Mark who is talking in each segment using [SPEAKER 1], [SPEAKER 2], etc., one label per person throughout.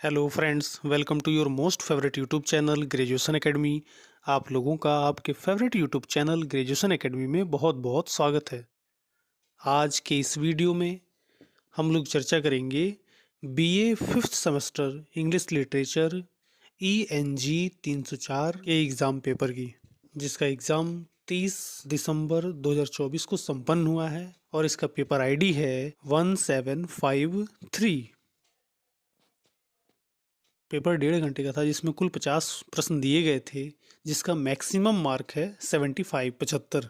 [SPEAKER 1] Hello friends, welcome to your most favourite YouTube channel graduation academy. आप लोगों का आपके favourite YouTube channel graduation academy में बहुत बहुत स्वागत है। आज के इस वीडियो में हम लोग चर्चा करेंगे BA fifth semester English literature ENG 304 के एग्ज़ाम पेपर की, जिसका एग्ज़ाम 30 दिसंबर 2024 को संपन्न हुआ है और इसका पेपर आईडी है 1753। पेपर 1.5 घंटे का था, जिसमें कुल 50 प्रश्न दिए गए थे, जिसका मैक्सिमम मार्क है 75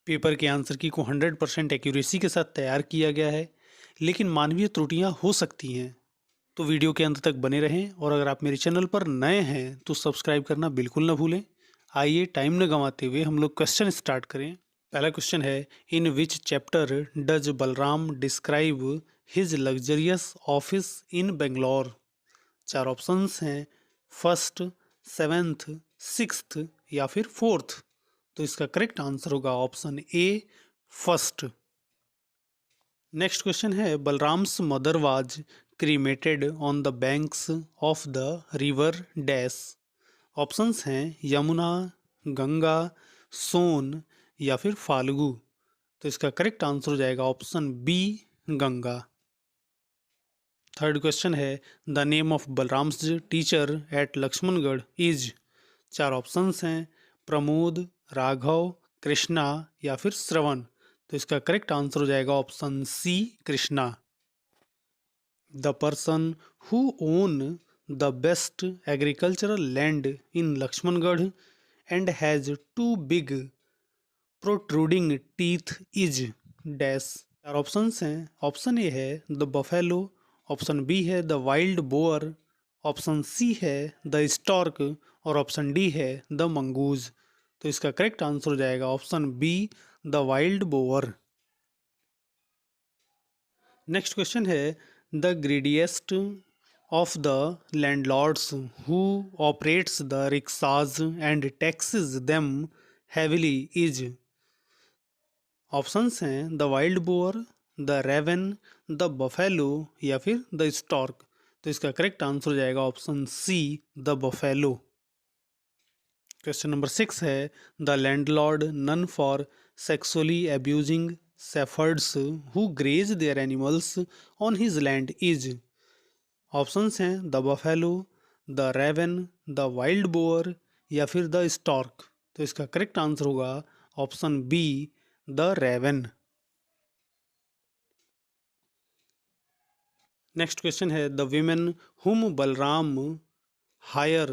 [SPEAKER 1] पेपर के आंसर की को 100% एक्यूरेसी के साथ तैयार किया गया है, लेकिन मानवीय त्रुटियां हो सकती हैं। तो वीडियो के अंत तक बने रहें, और अगर आप मेरे चैनल पर नए हैं तो सब्सक्राइब करना बिल्कुल ना भूलें। आइए टाइम न गंवाते हुए हम लोग क्वेश्चन स्टार्ट करें। पहला क्वेश्चन है, in which chapter does Balram describe his luxurious office in Bangalore. 4 options हैं, फर्स्ट, सेवेंथ, सिक्स्थ या फिर फोर्थ। तो इसका करेक्ट आंसर होगा option A, first. Next question है, Balram's mother was cremated on the banks of the river dash. Options हैं, यमुना, गंगा, सोन या फिर फाल्गु। तो इसका करेक्ट आंसर हो जाएगा option B, Ganga. Third question है, the name of Balram's teacher at Laxmangarh is. 4 options हैं, प्रमोद, राघव, कृष्णा या फिर श्रवण। तो इसका करेक्ट आंसर हो जाएगा option C, Krishna. The person who own the best agricultural land in Laxmangarh and has two big protruding teeth is dash. 4 options हैं, option A है the buffalo, option B है the wild boar, option C है the stork और option D है the mongoose. तो इसका correct answer हो जाएगा option B, the wild boar. Next question है, the greediest of the landlords who operates the rickshaws and taxes them heavily is. Options हैं, the wild boar, the raven, the buffalo या फिर the stork. तो इसका correct answer हो जाएगा option C, the buffalo. Question number 6 है, the landlord known for sexually abusing shepherds who graze their animals on his land is. Options हैं, the buffalo, the raven, the wild boar या फिर the stork. तो इसका correct answer होगा option B, the raven. Next question है, the women whom Balram higher,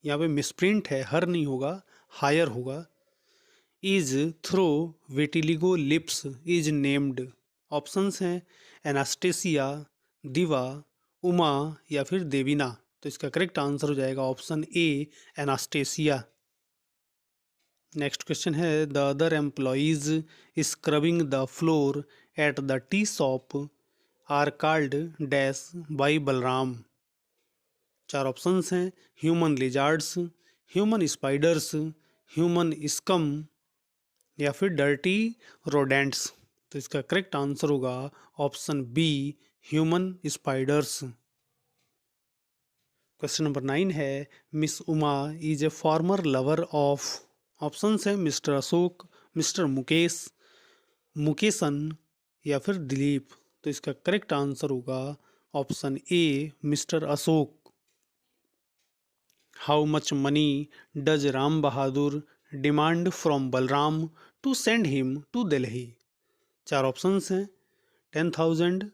[SPEAKER 1] यहाँ पे misprint है, हर नहीं होगा, हायर होगा, is throw vitiligo lips is named. Options हैं, एनास्टेसिया, दिवा, उमा या फिर देवीना। तो इसका करेक्ट आंसर हो जाएगा option A, Anastasia. Next question है, the other employees scrubbing the floor at the tea shop are called dash by Balram. 4 options हैं, human lizards, human spiders, human scum या फिर डर्टी रोडेंट्स। तो इसका करेक्ट आंसर होगा option B, human spiders. Question number 9 है, Miss Uma is a former lover of. Options हैं, Mister Ashok, Mister Mukesh, Mukeshan या फिर दिलीप। तो इसका करेक्ट आंसर होगा option A, mister Ashok. How much money does Ram Bahadur demand from Balram to send him to Delhi. 4 options हैं, 10,000,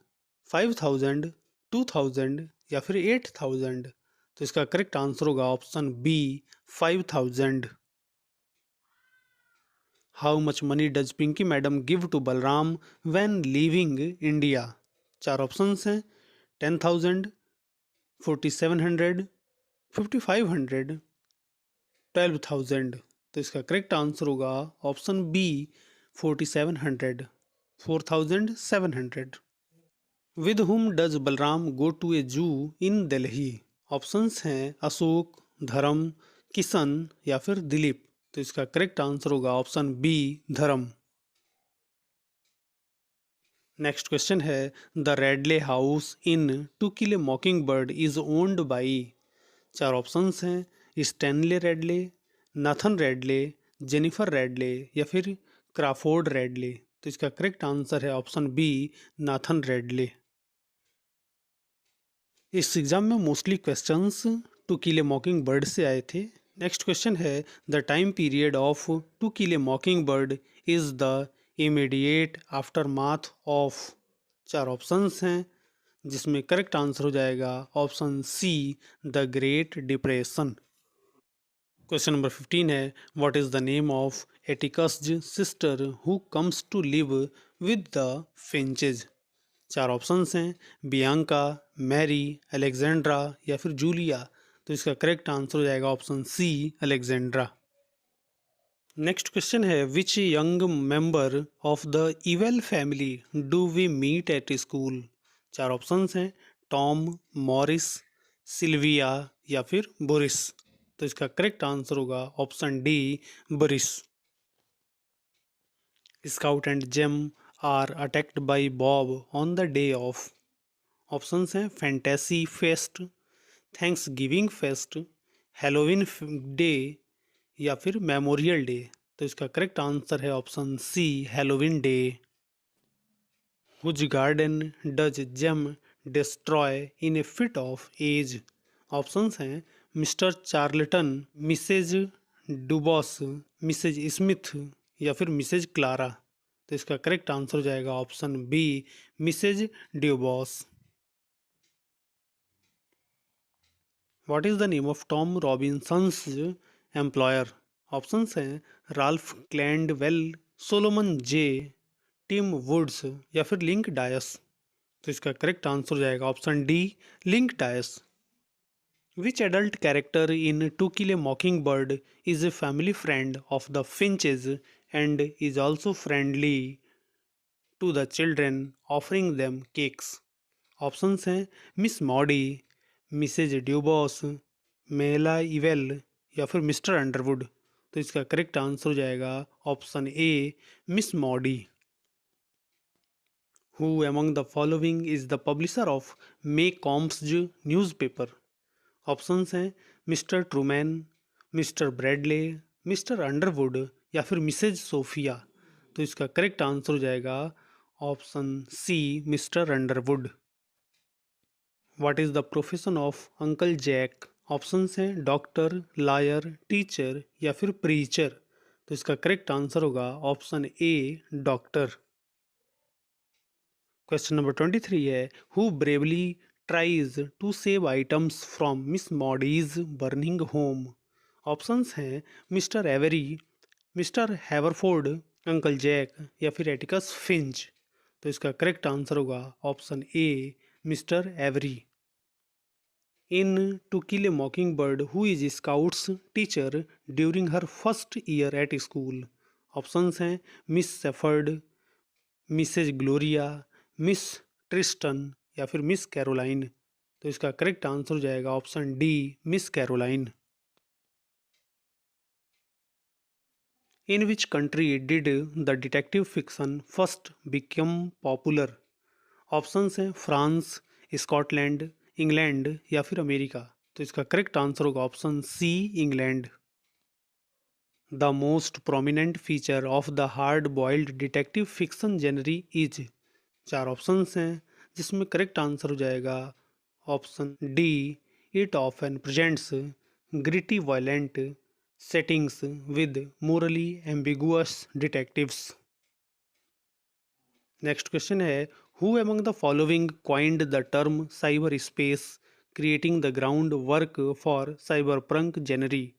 [SPEAKER 1] 5,000, 2,000 या फिर 8,000। तो इसका करेक्ट आंसर होगा option B, 5,000। How much money does Pinky madam give to Balram when leaving India. 4 options हैं, 10,000, 4,700, 5,500, 12,000। तो इसका करेक्ट आंसर होगा option B, 4,700, 4,700। With whom does Balram go to ए जू इन दिल्ली। ऑप्शंस हैं, अशोक, धर्म, किशन या फिर दिलीप। तो इसका करेक्ट आंसर होगा ऑप्शन बी, धर्म। नेक्स्ट क्वेश्चन है, the Radley house in to kill a मॉकिंग bird is owned by. चार ऑप्शंस हैं, Stanley Radley, Nathan Radley, Jennifer Radley या फिर क्राफोर्ड रेडले। तो इसका करेक्ट आंसर है ऑप्शन बी, नाथन रेडले। इस एग्जाम में mostly questions to kill a मॉकिंग bird से आए थे। नेक्स्ट क्वेश्चन है, the time period of to kill a मॉकिंग bird is the immediate aftermath of. चार ऑप्शंस हैं जिसमें करेक्ट आंसर हो जाएगा option C, the Great Depression. Question number 15 है, what is the name of Atticus sister who comes to live with the Finches. चार options हैं, Bianca, Mary, Alexandra या फिर जूलिया। तो इसका करेक्ट आंसर हो जाएगा option C, Alexandra. Next question है, which young member of the Ewell family do we meet at school. चार ऑप्शंस हैं, टॉम, मॉरिस, सिल्विया या फिर बोरिस। तो इसका करेक्ट आंसर होगा option D, Boris. Scout and Jem are attacked by Bob on the day of. Options हैं, fantasy fest, Thanksgiving fest, Halloween day या फिर मेमोरियल डे। तो इसका करेक्ट आंसर है option C, Halloween day. Whose garden does Jem destroy in a fit of age. Options हैं, Mr Charlton, Mrs Dubose, Mrs Smith या फिर Mrs Clara. तो इसका करेक्ट आंसर हो जाएगा option B, Mrs Dubose. What is the name of Tom Robinson's employer. Options हैं, Ralph Clandwell, Solomon J, Tim Woods या फिर लिंक डायस। तो इसका करेक्ट आंसर हो जाएगा option D, Link Deas. Which adult character in to kill a मॉकिंग bird is a family friend of the Finches and is also friendly to the children offering them cakes. Options हैं, Miss Maudie, Mrs Dubose, Mayella Ewell या फिर mister Underwood. तो इसका correct answer हो जाएगा option A, miss Maudie. Who among the following is the publisher of Maycomb's newspaper. Options हैं, mister Truman, mister Bradley, mister Underwood या फिर Mrs Sophia. तो इसका करेक्ट आंसर हो जाएगा option C, mister Underwood. What is the profession of uncle Jack. Options हैं, doctor, liar, teacher या फिर प्रीचर। तो इसका करेक्ट आंसर होगा option A, doctor. Question number 23 है, who bravely tries to save items from miss Maudie's burning home. Options हैं, mister Avery, mister Haverford, uncle Jack या फिर एटिकस फिंच। तो इसका करेक्ट आंसर होगा option A, mister Avery. In to kill a मॉकिंग bird who is Scout's teacher during her first year at school. Options हैं, miss Shepherd, missus Gloria, miss Tristan या फिर miss Caroline. तो इसका correct answer हो जाएगा option D, Miss Caroline. In which country did the detective fiction first become popular. Options हैं, France, Scotland, England या फिर अमेरिका। तो इसका करेक्ट आंसर होगा option C, England. The most prominent feature of the hard boiled detective fiction genre is. चार options हैं जिसमें correct answer हो जाएगा option D, it often presents gritty violent settings with morally ambiguous detectives. Next question है, who among the following coined the term cyberspace creating the groundwork for cyberpunk genre.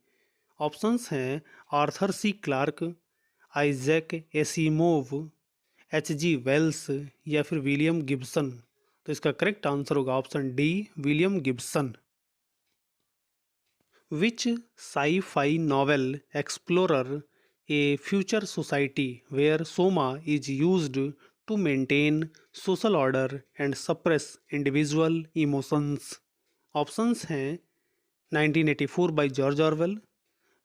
[SPEAKER 1] Options हैं, Arthur C Clarke, Isaac Asimov, H G Wells या फिर William Gibson. तो इसका correct answer होगा option D, William Gibson. Which sci-fi novel explorer a future society where Soma is used to maintain social order and suppress individual emotions. Options हैं, 1984 by George Orwell,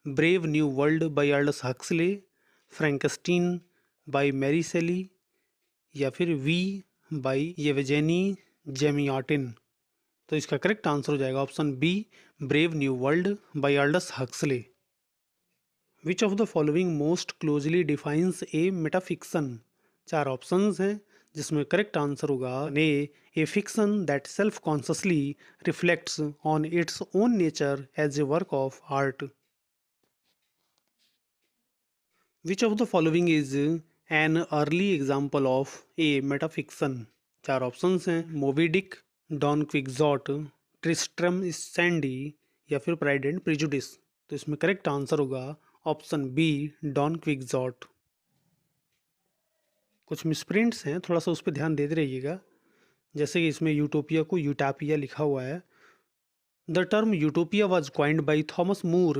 [SPEAKER 1] Brave New World by earls Huxley, Frankenstein bye Mary सेली या फिर we by येवजेनी जेमियाटिन। तो इसका correct answer हो जाएगा option B, Brave New World by Aldous Huxley. Which of the following most closely defines a metafiction. चार options हैं जिसमें करेक्ट आंसर होगा a fiction that self consciously reflects on its own nature as a work of art. Which of the following is an early example of a metafiction. चार options हैं Moby Dick, Don Quixote, Tristram Shandy या फिर Pride and Prejudice. तो इसमें correct answer होगा option B, don क्विक्सॉट। कुछ मिसप्रिंट्स हैं, थोड़ा सा उस पर ध्यान देते रहिएगा। जैसे कि इसमें यूटोपिया को यूटापिया लिखा हुआ है। The term utopia was coined by Thomas More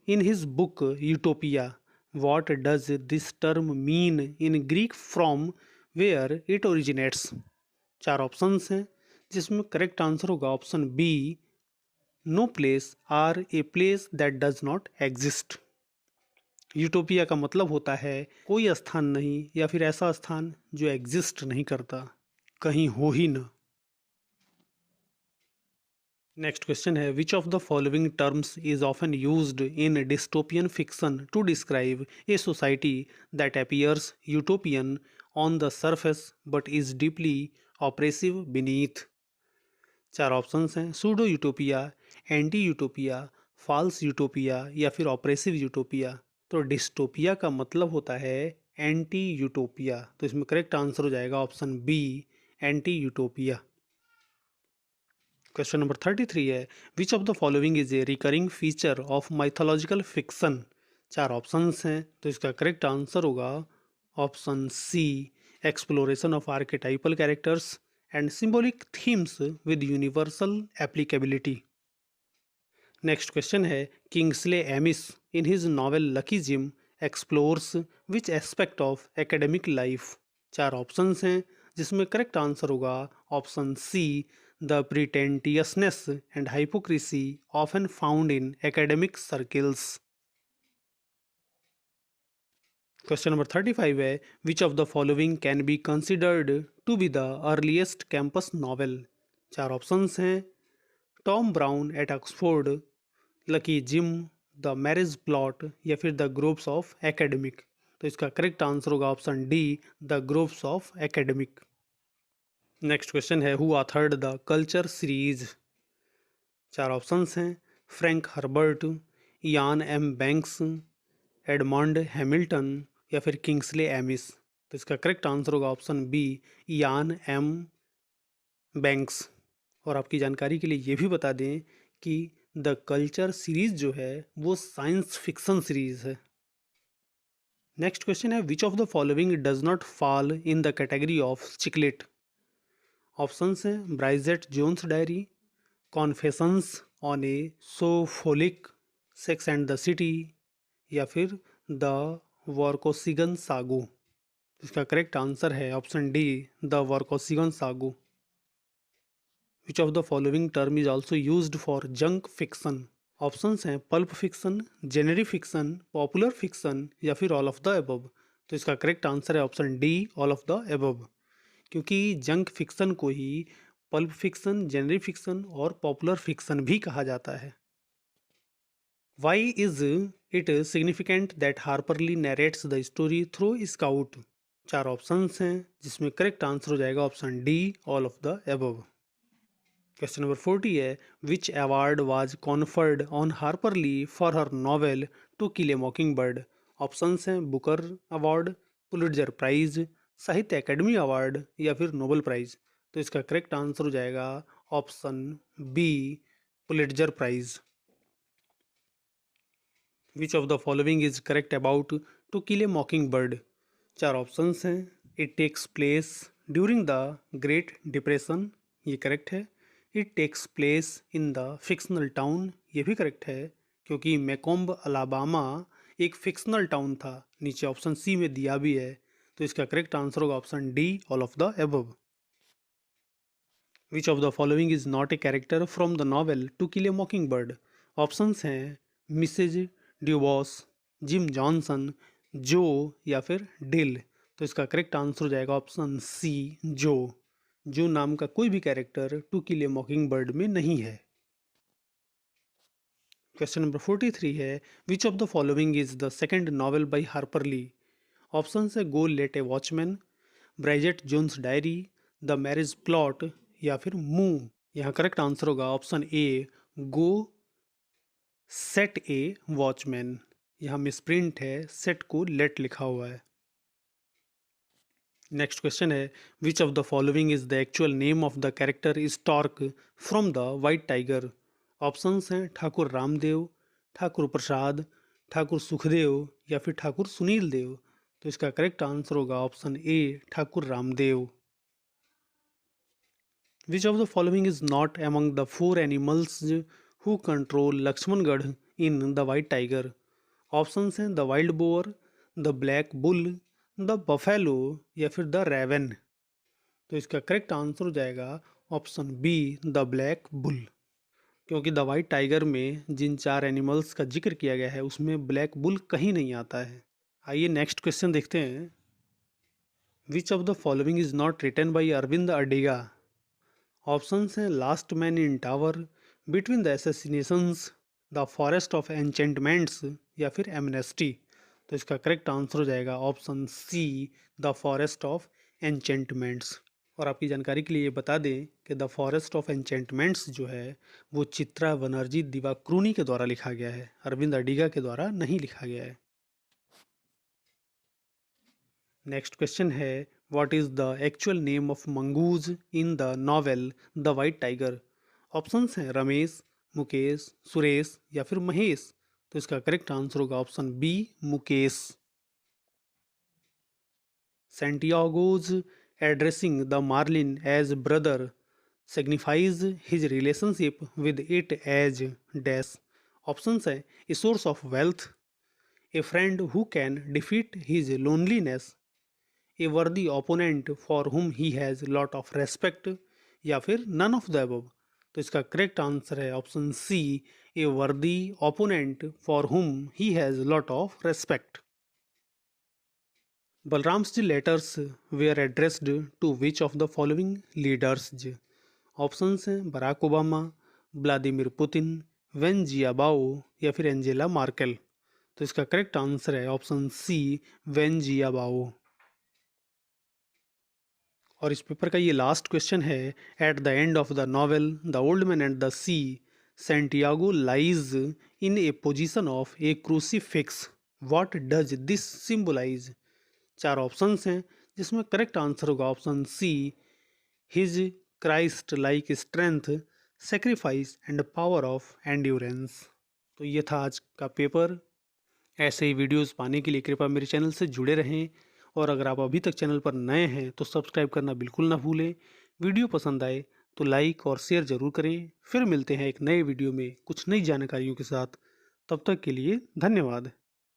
[SPEAKER 1] in his book utopia. What does this term mean in Greek, from where it originates. चार ऑप्शंस हैं जिसमें करेक्ट आंसर होगा option B, no place or a place that does not exist. Utopia का मतलब होता है कोई स्थान नहीं या फिर ऐसा स्थान जो एग्जिस्ट नहीं करता, कहीं हो ही न। नेक्स्ट क्वेश्चन है which of the following terms is often used in dystopian fiction to describe a society that appears utopian on the surface but is deeply oppressive beneath. चार ऑप्शंस हैं pseudo utopia, anti utopia, false utopia या फिर oppressive utopia. तो dystopia का मतलब होता है anti utopia. तो इसमें करेक्ट आंसर हो जाएगा option B, anti utopia. Question number 33 है which of the following is a recurring feature of mythological fiction. चार ऑप्शंस हैं तो इसका करेक्ट आंसर होगा option C, exploration of archetypal characters and symbolic themes with universal applicability. Next question है Kingsley Amis in his novel Lucky Jim explores which aspect of academic life. चार options हैं जिसमें correct answer होगा option C, the प्रिटेंटियसनेस and hypocrisy often found in academic circles. Question number 35 है which of the following can be considered to be the earliest campus novel. चार options हैं Tom Brown at Oxford, Lucky Jim, the Marriage Plot या फिर the groups of academic. तो इसका correct answer होगा option D, the groups of academic. Next question है who authored the Culture series. चार options हैं Frank Herbert, Iain M Banks, Edmund Hamilton या फिर किंग्सले एमिस। तो इसका करेक्ट आंसर होगा ऑप्शन बी, यान एम बैंक्स। और आपकी जानकारी के लिए ये भी बता दें कि द कल्चर सीरीज जो है वो साइंस फिक्शन सीरीज है। नेक्स्ट क्वेश्चन है which of the following does not fall in the category of chick lit. Options हैं Bridget Jones diary, confessions on a shopaholic, sex and the city या फिर the Vorkosigan saga. इसका correct answer है option D, the Vorkosigan saga. Which of the following term is also used for junk fiction. Options हैं pulp fiction, genre fiction, popular fiction या फिर all of the above. तो इसका correct answer है option D, all of the above. क्योंकि junk fiction को ही pulp fiction, genre fiction और पॉपुलर फिक्शन भी कहा जाता है। Why is it significant that Harper Lee narrates the story through Scout. चार ऑप्शंस हैं जिसमें करेक्ट आंसर हो जाएगा option D, all of the above. Question number 40 है which award was conferred on Harper Lee for her novel to kill a मॉकिंग बर्ड। ऑप्शंस हैं Booker award, Pulitzer prize, Sahitya Akademi award या फिर नोबेल प्राइज। तो इसका करेक्ट आंसर हो जाएगा option B, Pulitzer prize. Which of the following is correct about to kill a मॉकिंग बर्ड। चार ऑप्शंस हैं it takes place during the Great Depression, ये करेक्ट है। It takes place in the fictional town, ये भी correct है क्योंकि Maycomb Alabama एक फिक्शनल टाउन था, नीचे ऑप्शन सी में दिया भी है। तो इसका करेक्ट आंसर होगा option D, all of the above. Which of the following is not a character from the novel to kill a मॉकिंग बर्ड। ऑप्शंस हैं मिसेज ड्यूबॉस, जिम जॉनसन, जो या फिर डिल। तो इसका करेक्ट आंसर हो जाएगा ऑप्शन सी, जो। जो नाम का कोई भी character to kill a मॉकिंग bird में नहीं है। क्वेश्चन नंबर 43 है, which of the following is the second novel by Harper Lee. Option है go let a watchman, Bridget Jones Diary, the Marriage Plot या फिर मूव। यहाँ करेक्ट आंसर होगा option A, go set a watchman. यहाँ misprint है, set को let लिखा हुआ है। नेक्स्ट क्वेश्चन है, which of the following is the actual name of the character stork from the white Tiger. Options हैं ठाकुर रामदेव, ठाकुर प्रसाद, ठाकुर सुखदेव या फिर ठाकुर सुनील देव। तो इसका करेक्ट आंसर होगा option A, Thakur Ramdev. Which of the following is not among the 4 animals who control Laxmangarh in the white Tiger. Options हैं the wild boar, the black bull, the buffalo या फिर the Raven. तो इसका करेक्ट आंसर हो जाएगा option B, the black bull, क्योंकि the white tiger में जिन 4 एनिमल्स का जिक्र किया गया है उसमें ब्लैक बुल कहीं नहीं आता है। आइए नेक्स्ट क्वेश्चन देखते हैं, which of the following is not written by Aravind Adiga. Options हैं last man in tower, between the assassinations, the forest of enchantments या फिर एमनेस्टी। तो इसका करेक्ट आंसर हो जाएगा option C, the forest of enchantments. और आपकी जानकारी के लिए ये बता दें कि द फॉरेस्ट ऑफ एन्चेंटमेंट्स जो है वो चित्रा बनर्जी दिवाक्रुनी के द्वारा लिखा गया है, अरविंद अडिगा के द्वारा नहीं लिखा गया है। नेक्स्ट क्वेश्चन है, what is the actual name of mongoose in the novel the white Tiger. Options हैं रमेश, मुकेश, सुरेश या फिर महेश। तो इसका करेक्ट आंसर होगा option B, Mukesh. Santiago's addressing the marlin as brother signifies his relationship with it as dash। Options है a source of wealth, a friend who can defeat his loneliness, a worthy opponent for whom he has lot of respect या फिर none of the above। तो इसका correct answer है option C, a worthy opponent for whom he has lot of respect। Balram's letters were addressed to which of the following leaders. Options हैं Barack Obama, Vladimir Putin, Wen Jiabao या फिर Angela Merkel. तो इसका correct answer है option C, Wen Jiabao. और इस paper का ये लास्ट क्वेश्चन है, at the end of the novel the old man and the C Santiago lies in a position of a crucifix, what does this symbolize. 4 options हैं जिसमें correct answer होगा option C, his Christ like strength, sacrifice and power of endurance. तो ये था आज का paper. ऐसे ही videos पाने के लिए कृपया मेरे चैनल से जुड़े रहें, और अगर आप अभी तक चैनल पर नए हैं तो सब्सक्राइब करना बिल्कुल ना भूलें। वीडियो पसंद आए तो लाइक और शेयर ज़रूर करें। फिर मिलते हैं एक नए वीडियो में कुछ नई जानकारियों के साथ। तब तक के लिए धन्यवाद।